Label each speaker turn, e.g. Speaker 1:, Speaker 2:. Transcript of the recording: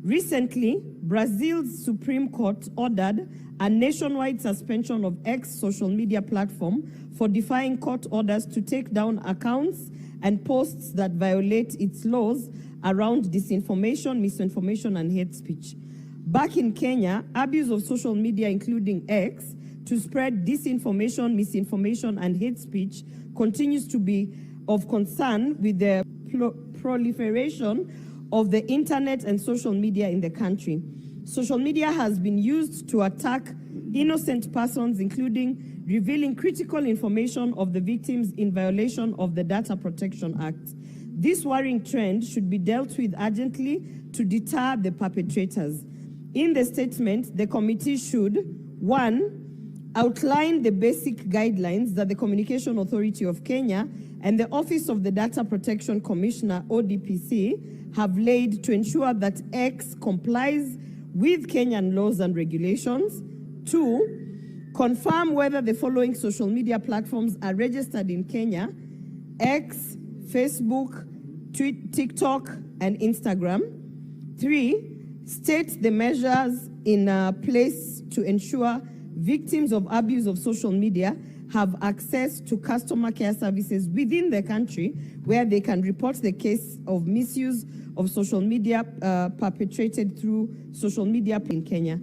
Speaker 1: Recently, Brazil's Supreme Court ordered a nationwide suspension of X social media platform for defying court orders to take down accounts and posts that violate its laws around disinformation, misinformation, and hate speech. Back in Kenya, abuse of social media, including X, to spread disinformation, misinformation, and hate speech continues to be of concern with the proliferation of the internet and social media in the country. Social media has been used to attack innocent persons, including revealing critical information of the victims in violation of the Data Protection Act. This worrying trend should be dealt with urgently to deter the perpetrators. In the statement, the committee should, 1, outline the basic guidelines that the Communication Authority of Kenya and the Office of the Data Protection Commissioner, ODPC, have laid to ensure that X complies with Kenyan laws and regulations. 2, confirm whether the following social media platforms are registered in Kenya: X, Facebook, TikTok, and Instagram. 3, state the measures in place to ensure victims of abuse of social media have access to customer care services within the country, where they can report the case of misuse of social media perpetrated through social media in Kenya.